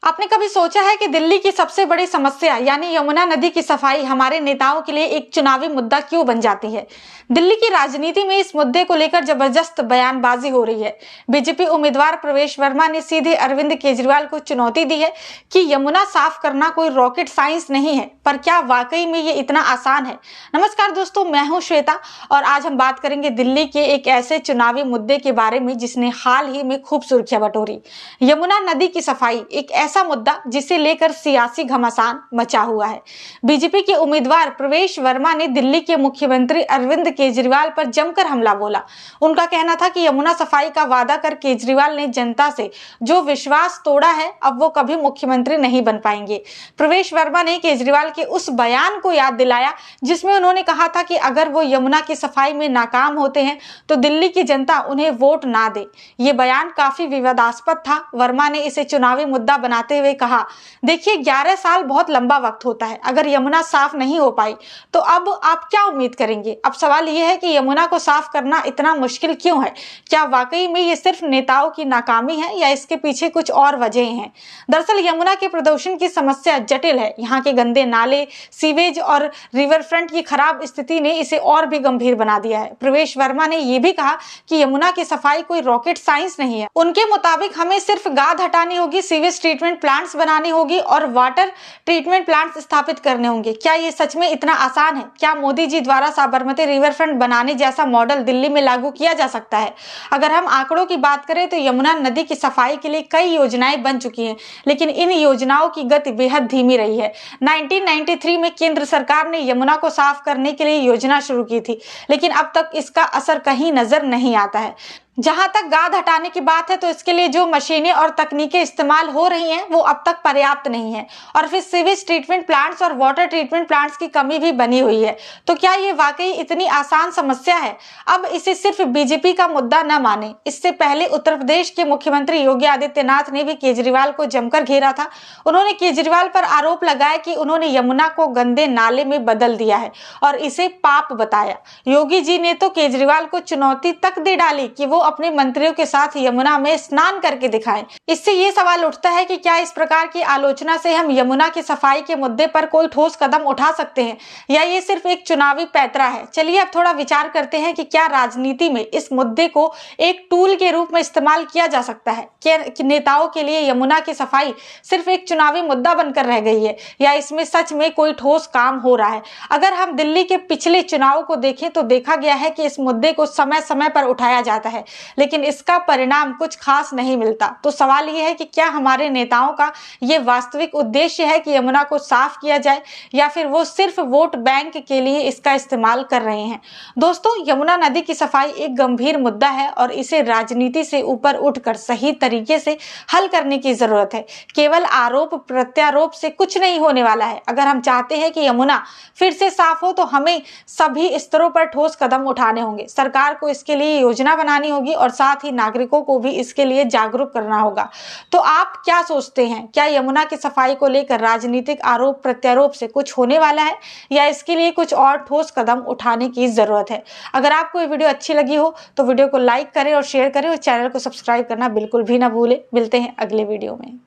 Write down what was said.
आपने कभी सोचा है कि दिल्ली की सबसे बड़ी समस्या यानी यमुना नदी की सफाई हमारे नेताओं के लिए एक चुनावी मुद्दा क्यों बन जाती है? दिल्ली की राजनीति में इस मुद्दे को लेकर जबरदस्त बयानबाजी हो रही है। बीजेपी उम्मीदवार प्रवेश वर्मा ने सीधे अरविंद केजरीवाल को चुनौती दी है कि यमुना साफ करना कोई रॉकेट साइंस नहीं है, पर क्या वाकई में ये इतना आसान है? नमस्कार दोस्तों, मैं हूं श्वेता और आज हम बात करेंगे दिल्ली के एक ऐसे चुनावी मुद्दे के बारे में जिसने हाल ही में खूब सुर्खियां बटोरी। यमुना नदी की सफाई एक ऐसा मुद्दा जिसे लेकर सियासी घमासान मचा हुआ है। बीजेपी के उम्मीदवार प्रवेश वर्मा ने दिल्ली के मुख्यमंत्री अरविंद केजरीवाल पर जमकर हमला बोला। उनका कहना था कि यमुना सफाई का वादा कर केजरीवाल ने जनता से जो विश्वास तोड़ा है, अब वो कभी मुख्यमंत्री नहीं बन पाएंगे। प्रवेश वर्मा ने केजरीवाल के उस बयान को याद दिलाया जिसमें उन्होंने कहा था कि अगर वो यमुना की सफाई में नाकाम होते हैं तो दिल्ली की जनता उन्हें वोट ना दे। ये बयान काफी विवादास्पद था। वर्मा ने इसे चुनावी मुद्दा बनाते हुए कहा, देखिए 11 साल बहुत लंबा वक्त होता है। अगर यमुना साफ नहीं हो पाई तो अब आप क्या उम्मीद करेंगे? अब सवाल यह है कि यमुना को साफ करना इतना मुश्किल क्यों है? क्या वाकई में ये सिर्फ नेताओं की नाकामी है या इसके पीछे कुछ और वजह हैं? दरअसल यमुना के प्रदूषण की समस्या जटिल है। यहाँ के गंदे नाले, सीवेज और रिवर फ्रंट की खराब स्थिति ने इसे और भी गंभीर बना दिया है। प्रवेश वर्मा ने यह भी कहा कि यमुना की सफाई कोई रॉकेट साइंस नहीं है। उनके मुताबिक हमें सिर्फ गाद हटानी होगी, सीवेज ट्रीटमेंट प्लांट्स बनानी होगी और वाटर ट्रीटमेंट प्लांट्स स्थापित करने होंगे। क्या ये सच में इतना आसान है? क्या मोदी जी द्वारा साबरमती रिवर फ्रंट बनाने जैसा मॉडल दिल्ली में लागू किया जा सकता है? अगर हम आंकड़ों की बात करें तो यमुना नदी की सफाई के लिए कई योजनाएं बन चुकी हैं, लेकिन इन योजनाओं की गति बेहद धीमी रही है। 1993 में केंद्र सरकार ने यमुना को साफ करने के लिए योजना शुरू की थी, लेकिन अब तक इसका असर कहीं नजर नहीं आता है। जहां तक गाद हटाने की बात है तो इसके लिए जो मशीनें और तकनीकें इस्तेमाल हो रही हैं वो अब तक पर्याप्त नहीं है। और फिर सीवेज ट्रीटमेंट प्लांट्स और वाटर ट्रीटमेंट प्लांट्स की कमी भी बनी हुई है। तो क्या ये वाकई इतनी आसान समस्या है? अब इसे सिर्फ बीजेपी का मुद्दा न माने। इससे पहले उत्तर प्रदेश के मुख्यमंत्री योगी आदित्यनाथ ने भी केजरीवाल को जमकर घेरा था। उन्होंने केजरीवाल पर आरोप लगाया कि उन्होंने यमुना को गंदे नाले में बदल दिया है और इसे पाप बताया। योगी जी ने तो केजरीवाल को चुनौती तक दे डाली कि वो अपने मंत्रियों के साथ यमुना में स्नान करके दिखाएं। इससे ये सवाल उठता है कि क्या इस प्रकार की आलोचना से हम यमुना की सफाई के मुद्दे पर कोई ठोस कदम उठा सकते हैं या ये सिर्फ एक चुनावी पैंतरा है? चलिए अब थोड़ा विचार करते हैं कि क्या राजनीति में इस मुद्दे को एक टूल के रूप में इस्तेमाल किया जा सकता है? क्या नेताओं के लिए यमुना की सफाई सिर्फ एक चुनावी मुद्दा बनकर रह गई है या इसमें सच में कोई ठोस काम हो रहा है? अगर हम दिल्ली के पिछले चुनाव को देखें तो देखा गया है कि इस मुद्दे को समय समय पर उठाया जाता है, लेकिन इसका परिणाम कुछ खास नहीं मिलता। तो सवाल यह है कि क्या हमारे नेताओं का यह वास्तविक उद्देश्य है कि यमुना को साफ किया जाए या फिर वो सिर्फ वोट बैंक के लिए इसका इस्तेमाल कर रहे हैं? दोस्तों, यमुना नदी की सफाई एक गंभीर मुद्दा है और इसे राजनीति से ऊपर उठकर सही तरीके से हल करने की जरूरत है। केवल आरोप प्रत्यारोप से कुछ नहीं होने वाला है। अगर हम चाहते हैं कि यमुना फिर से साफ हो तो हमें सभी स्तरों पर ठोस कदम उठाने होंगे। सरकार को इसके लिए योजना बनानी होगी और साथ ही नागरिकों को भी इसके लिए जागरूक करना होगा। तो आप क्या सोचते हैं? क्या यमुना की सफाई को लेकर राजनीतिक आरोप प्रत्यारोप से कुछ होने वाला है या इसके लिए कुछ और ठोस कदम उठाने की जरूरत है? अगर आपको ये वीडियो अच्छी लगी हो तो वीडियो को लाइक करें और शेयर करें और चैनल को सब्सक्राइब करना बिल्कुल भी ना भूलें। मिलते हैं अगले वीडियो में।